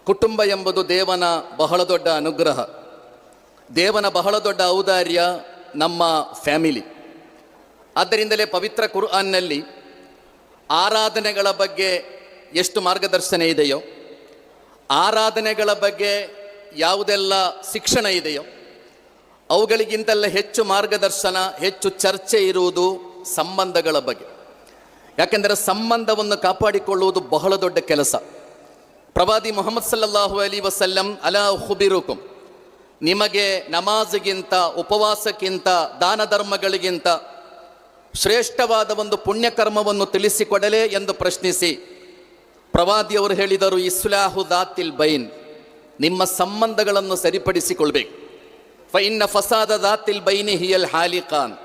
ಕುಟುಂಬ ಎಂಬುದು ದೇವನ ಬಹಳ ದೊಡ್ಡ ಅನುಗ್ರಹ, ದೇವನ ಬಹಳ ದೊಡ್ಡ ಔದಾರ್ಯ ನಮ್ಮ ಫ್ಯಾಮಿಲಿ. ಆದ್ದರಿಂದಲೇ ಪವಿತ್ರ ಕುರ್ಆನ್ನಲ್ಲಿ ಆರಾಧನೆಗಳ ಬಗ್ಗೆ ಎಷ್ಟು ಮಾರ್ಗದರ್ಶನ ಇದೆಯೋ, ಆರಾಧನೆಗಳ ಬಗ್ಗೆ ಯಾವುದೆಲ್ಲ ಶಿಕ್ಷಣ ಇದೆಯೋ, ಅವುಗಳಿಗಿಂತೆಲ್ಲ ಹೆಚ್ಚು ಮಾರ್ಗದರ್ಶನ, ಹೆಚ್ಚು ಚರ್ಚೆ ಇರುವುದು ಸಂಬಂಧಗಳ ಬಗ್ಗೆ. ಯಾಕೆಂದರೆ ಸಂಬಂಧವನ್ನು ಕಾಪಾಡಿಕೊಳ್ಳುವುದು ಬಹಳ ದೊಡ್ಡ ಕೆಲಸ. ಪ್ರವಾದಿ ಮುಹಮ್ಮದ್ ಸಲ್ಲಲ್ಲಾಹು ಅಲೈಹಿ ವಸಲ್ಲಂ, ಅಲಾ ಖುಬಿರುಕುಂ, ನಿಮಗೆ ನಮಾಜ್ಗಿಂತ, ಉಪವಾಸಕ್ಕಿಂತ, ದಾನ ಧರ್ಮಗಳಿಗಿಂತ ಶ್ರೇಷ್ಠವಾದ ಒಂದು ಪುಣ್ಯಕರ್ಮವನ್ನು ತಿಳಿಸಿಕೊಡಲೇ ಎಂದು ಪ್ರಶ್ನಿಸಿ ಪ್ರವಾದಿಯವರು ಹೇಳಿದರು, ಇಸ್ಲಾಹು ದಾತಿಲ್ ಬೈನ್, ನಿಮ್ಮ ಸಂಬಂಧಗಳನ್ನು ಸರಿಪಡಿಸಿಕೊಳ್ಬೇಕು. ಫೈನ್ನ ಫಸಾದ ದಾತಿಲ್ ಬೈನಿ ಹಿಯಲ್ ಹಾಲಿಕಾನ್,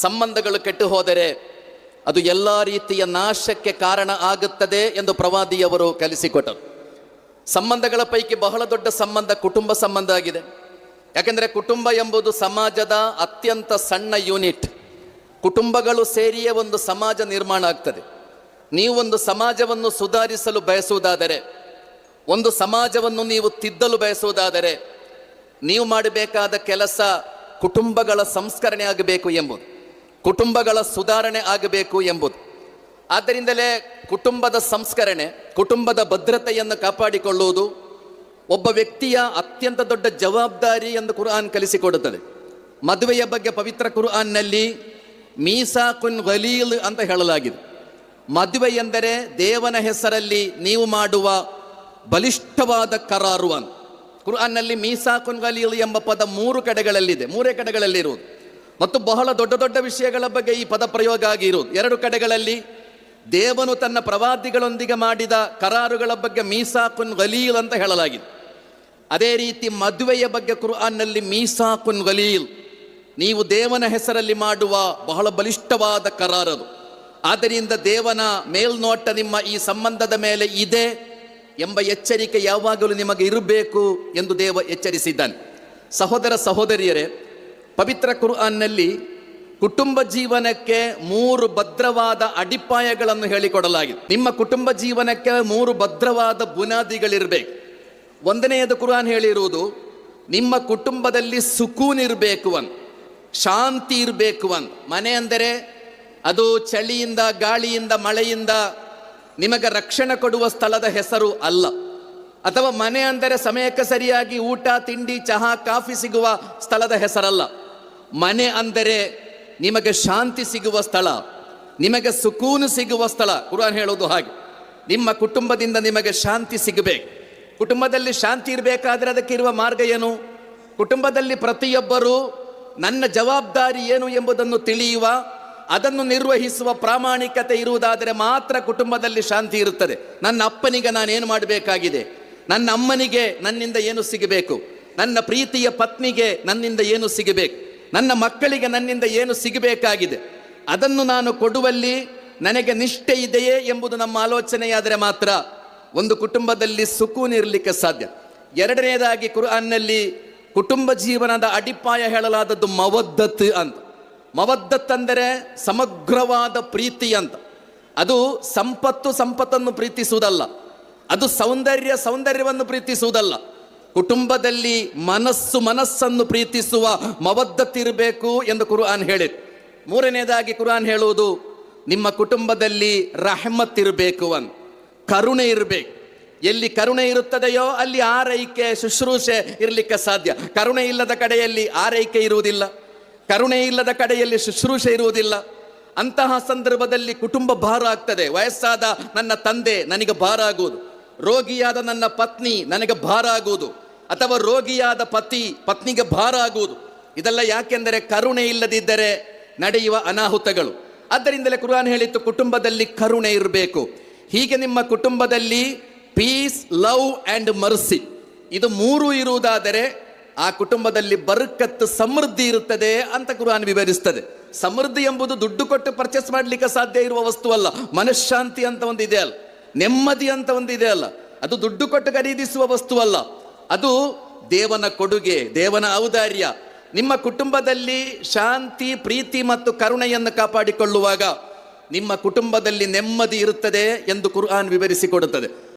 ಸಂಬಂಧಗಳು ಕೆಟ್ಟು ಹೋದರೆ ಅದು ಎಲ್ಲ ರೀತಿಯ ನಾಶಕ್ಕೆ ಕಾರಣ ಆಗುತ್ತದೆ ಎಂದು ಪ್ರವಾದಿಯವರು ಕಲಿಸಿಕೊಟ್ಟರು. ಸಂಬಂಧಗಳ ಪೈಕಿ ಬಹಳ ದೊಡ್ಡ ಸಂಬಂಧ ಕುಟುಂಬ ಸಂಬಂಧ ಆಗಿದೆ. ಯಾಕೆಂದರೆ ಕುಟುಂಬ ಎಂಬುದು ಸಮಾಜದ ಅತ್ಯಂತ ಸಣ್ಣ ಯೂನಿಟ್. ಕುಟುಂಬಗಳು ಸೇರಿಯೇ ಒಂದು ಸಮಾಜ ನಿರ್ಮಾಣ ಆಗ್ತದೆ. ನೀವು ಒಂದು ಸಮಾಜವನ್ನು ಸುಧಾರಿಸಲು ಬಯಸುವುದಾದರೆ, ಒಂದು ಸಮಾಜವನ್ನು ನೀವು ತಿದ್ದಲು ಬಯಸುವುದಾದರೆ, ನೀವು ಮಾಡಬೇಕಾದ ಕೆಲಸ ಕುಟುಂಬಗಳ ಸಂಸ್ಕರಣೆ ಆಗಬೇಕು ಎಂಬುದು, ಕುಟುಂಬಗಳ ಸುಧಾರಣೆ ಆಗಬೇಕು ಎಂಬುದು. ಆದ್ದರಿಂದಲೇ ಕುಟುಂಬದ ಸಂಸ್ಕರಣೆ, ಕುಟುಂಬದ ಭದ್ರತೆಯನ್ನು ಕಾಪಾಡಿಕೊಳ್ಳುವುದು ಒಬ್ಬ ವ್ಯಕ್ತಿಯ ಅತ್ಯಂತ ದೊಡ್ಡ ಜವಾಬ್ದಾರಿ ಎಂದು ಕುರ್ಆನ್ ಕಲಿಸಿಕೊಡುತ್ತದೆ. ಮದುವೆಯ ಬಗ್ಗೆ ಪವಿತ್ರ ಕುರ್ಆನ್ನಲ್ಲಿ ಮೀಸಾಕುನ್ ಗಲೀಲ್ ಅಂತ ಹೇಳಲಾಗಿದೆ. ಮದುವೆ ಎಂದರೆ ದೇವನ ಹೆಸರಲ್ಲಿ ನೀವು ಮಾಡುವ ಬಲಿಷ್ಠವಾದ ಕರಾರು ಅಂತ. ಕುರ್ಆನ್ನಲ್ಲಿ ಮೀಸಾಕುನ್ ಗಲೀಲ್ ಎಂಬ ಪದ ಮೂರೇ ಕಡೆಗಳಲ್ಲಿರುವುದು ಮತ್ತು ಬಹಳ ದೊಡ್ಡ ದೊಡ್ಡ ವಿಷಯಗಳ ಬಗ್ಗೆ ಈ ಪದ ಪ್ರಯೋಗ ಆಗಿರುವುದು. 2 ಕಡೆಗಳಲ್ಲಿ ದೇವನು ತನ್ನ ಪ್ರವಾದಿಗಳೊಂದಿಗೆ ಮಾಡಿದ ಕರಾರುಗಳ ಬಗ್ಗೆ ಮೀಸಾಕುನ್ ಗಲೀಲ್ ಅಂತ ಹೇಳಲಾಗಿದೆ. ಅದೇ ರೀತಿ ಮದುವೆಯ ಬಗ್ಗೆ ಕುರ್ಆನ್ನಲ್ಲಿ ಮೀಸಾಕುನ್ ಗಲೀಲ್, ನೀವು ದೇವನ ಹೆಸರಲ್ಲಿ ಮಾಡುವ ಬಹಳ ಬಲಿಷ್ಠವಾದ ಕರಾರದು. ಆದ್ದರಿಂದ ದೇವನ ಮೇಲ್ನೋಟ ನಿಮ್ಮ ಈ ಸಂಬಂಧದ ಮೇಲೆ ಇದೆ ಎಂಬ ಎಚ್ಚರಿಕೆ ಯಾವಾಗಲೂ ನಿಮಗೆ ಇರಬೇಕು ಎಂದು ದೇವ ಎಚ್ಚರಿಸಿದ್ದಾನೆ. ಸಹೋದರ ಸಹೋದರಿಯರೇ, ಪವಿತ್ರ ಕುರ್ಆನ್ನಲ್ಲಿ ಕುಟುಂಬ ಜೀವನಕ್ಕೆ 3 ಭದ್ರವಾದ ಅಡಿಪಾಯಗಳನ್ನು ಹೇಳಿಕೊಡಲಾಗಿದೆ. ನಿಮ್ಮ ಕುಟುಂಬ ಜೀವನಕ್ಕೆ 3 ಭದ್ರವಾದ ಬುನಾದಿಗಳಿರಬೇಕು. 1ನೇದು ಕುರ್ಆನ್ ಹೇಳಿರುವುದು, ನಿಮ್ಮ ಕುಟುಂಬದಲ್ಲಿ ಸುಕೂನ್ ಇರಬೇಕು ಅಂತ, ಶಾಂತಿ ಇರಬೇಕು ಅಂತ. ಮನೆ ಅಂದರೆ ಅದು ಚಳಿಯಿಂದ, ಗಾಳಿಯಿಂದ, ಮಳೆಯಿಂದ ನಿಮಗೆ ರಕ್ಷಣೆ ಕೊಡುವ ಸ್ಥಳದ ಹೆಸರು ಅಲ್ಲ. ಅಥವಾ ಮನೆ ಅಂದರೆ ಸಮಯಕ್ಕೆ ಸರಿಯಾಗಿ ಊಟ, ತಿಂಡಿ, ಚಹಾ, ಕಾಫಿ ಸಿಗುವ ಸ್ಥಳದ ಹೆಸರಲ್ಲ. ಮನೆ ಅಂದರೆ ನಿಮಗೆ ಶಾಂತಿ ಸಿಗುವ ಸ್ಥಳ, ನಿಮಗೆ ಸುಕೂನು ಸಿಗುವ ಸ್ಥಳ. ಕುರ್ಆನ್ ಹೇಳೋದು ಹಾಗೆ, ನಿಮ್ಮ ಕುಟುಂಬದಿಂದ ನಿಮಗೆ ಶಾಂತಿ ಸಿಗಬೇಕು. ಕುಟುಂಬದಲ್ಲಿ ಶಾಂತಿ ಇರಬೇಕಾದ್ರೆ ಅದಕ್ಕೆ ಇರುವ ಮಾರ್ಗ ಏನು? ಕುಟುಂಬದಲ್ಲಿ ಪ್ರತಿಯೊಬ್ಬರೂ ನನ್ನ ಜವಾಬ್ದಾರಿ ಏನು ಎಂಬುದನ್ನು ತಿಳಿಯುವ, ಅದನ್ನು ನಿರ್ವಹಿಸುವ ಪ್ರಾಮಾಣಿಕತೆ ಇರುವುದಾದರೆ ಮಾತ್ರ ಕುಟುಂಬದಲ್ಲಿ ಶಾಂತಿ ಇರುತ್ತದೆ. ನನ್ನ ಅಪ್ಪನಿಗೆ ನಾನೇನು ಮಾಡಬೇಕಾಗಿದೆ, ನನ್ನ ಅಮ್ಮನಿಗೆ ನನ್ನಿಂದ ಏನು ಸಿಗಬೇಕು, ನನ್ನ ಪ್ರೀತಿಯ ಪತ್ನಿಗೆ ನನ್ನಿಂದ ಏನು ಸಿಗಬೇಕು, ನನ್ನ ಮಕ್ಕಳಿಗೆ ನನ್ನಿಂದ ಏನು ಸಿಗಬೇಕಾಗಿದೆ, ಅದನ್ನು ನಾನು ಕೊಡುವಲ್ಲಿ ನನಗೆ ನಿಷ್ಠೆ ಇದೆಯೇ ಎಂಬುದು ನಮ್ಮ ಆಲೋಚನೆಯಾದರೆ ಮಾತ್ರ ಒಂದು ಕುಟುಂಬದಲ್ಲಿ ಸುಕೂನ್ ಇರಲಿಕ್ಕೆ ಸಾಧ್ಯ. 2ನೇದಾಗಿ ಕುರ್ಆನ್ನಲ್ಲಿ ಕುಟುಂಬ ಜೀವನದ ಅಡಿಪಾಯ ಹೇಳಲಾದದ್ದು ಮವದ್ದತ್ ಅಂತ. ಮವದ್ದತ್ ಅಂದರೆ ಸಮಗ್ರವಾದ ಪ್ರೀತಿ ಅಂತ. ಅದು ಸಂಪತ್ತನ್ನು ಪ್ರೀತಿಸುವುದಲ್ಲ, ಅದು ಸೌಂದರ್ಯವನ್ನು ಪ್ರೀತಿಸುವುದಲ್ಲ. ಕುಟುಂಬದಲ್ಲಿ ಮನಸ್ಸನ್ನು ಪ್ರೀತಿಸುವ ಮವದ್ದತ್ತಿರಬೇಕು ಎಂದು ಕುರ್ಆನ್ ಹೇಳಿದೆ. 3ನೇದಾಗಿ ಕುರ್ಆನ್ ಹೇಳುವುದು, ನಿಮ್ಮ ಕುಟುಂಬದಲ್ಲಿ ರಹಮತ್ ಇರಬೇಕು ಅಂತ, ಕರುಣೆ ಇರಬೇಕು. ಎಲ್ಲಿ ಕರುಣೆ ಇರುತ್ತದೆಯೋ ಅಲ್ಲಿ ಆರೈಕೆ, ಶುಶ್ರೂಷೆ ಇರಲಿಕ್ಕೆ ಸಾಧ್ಯ. ಕರುಣೆ ಇಲ್ಲದ ಕಡೆಯಲ್ಲಿ ಆರೈಕೆ ಇರುವುದಿಲ್ಲ, ಕರುಣೆ ಇಲ್ಲದ ಕಡೆಯಲ್ಲಿ ಶುಶ್ರೂಷೆ ಇರುವುದಿಲ್ಲ. ಅಂತಹ ಸಂದರ್ಭದಲ್ಲಿ ಕುಟುಂಬ ಭಾರ ಆಗ್ತದೆ. ವಯಸ್ಸಾದ ನನ್ನ ತಂದೆ ನನಗೆ ಭಾರ ಆಗುವುದು, ರೋಗಿಯಾದ ನನ್ನ ಪತ್ನಿ ನನಗೆ ಭಾರ ಆಗುವುದು, ಅಥವಾ ರೋಗಿಯಾದ ಪತ್ನಿಗೆ ಭಾರ ಆಗುವುದು. ಇದೆಲ್ಲ ಯಾಕೆಂದರೆ ಕರುಣೆ ಇಲ್ಲದಿದ್ದರೆ ನಡೆಯುವ ಅನಾಹುತಗಳು. ಆದ್ದರಿಂದಲೇ ಕುರ್ಆನ್ ಹೇಳಿತ್ತು, ಕುಟುಂಬದಲ್ಲಿ ಕರುಣೆ ಇರಬೇಕು. ಹೀಗೆ ನಿಮ್ಮ ಕುಟುಂಬದಲ್ಲಿ ಪೀಸ್, ಲವ್ ಆ್ಯಂಡ್ ಮರ್ಸಿ, ಇದು 3 ಇರುವುದಾದರೆ ಆ ಕುಟುಂಬದಲ್ಲಿ ಬರಕತ್ತು, ಸಮೃದ್ಧಿ ಇರುತ್ತದೆ ಅಂತ ಕುರ್ಆನ್ ವಿವರಿಸ್ತದೆ. ಸಮೃದ್ಧಿ ಎಂಬುದು ದುಡ್ಡು ಕೊಟ್ಟು ಪರ್ಚೇಸ್ ಮಾಡಲಿಕ್ಕೆ ಸಾಧ್ಯ ಇರುವ ವಸ್ತು ಅಲ್ಲ. ಮನಃಶಾಂತಿ ಅಂತ ಒಂದು ಇದೆ ಅಲ್ಲ, ನೆಮ್ಮದಿ ಅಂತ ಒಂದು ಇದೆ ಅಲ್ಲ, ಅದು ದುಡ್ಡು ಕೊಟ್ಟು ಖರೀದಿಸುವ ವಸ್ತು ಅಲ್ಲ. ಅದು ದೇವನ ಕೊಡುಗೆ, ದೇವನ ಔದಾರ್ಯ. ನಿಮ್ಮ ಕುಟುಂಬದಲ್ಲಿ ಶಾಂತಿ, ಪ್ರೀತಿ ಮತ್ತು ಕರುಣೆಯನ್ನು ಕಾಪಾಡಿಕೊಳ್ಳುವಾಗ ನಿಮ್ಮ ಕುಟುಂಬದಲ್ಲಿ ನೆಮ್ಮದಿ ಇರುತ್ತದೆ ಎಂದು ಕುರ್ಆನ್ ವಿವರಿಸಿಕೊಡುತ್ತದೆ.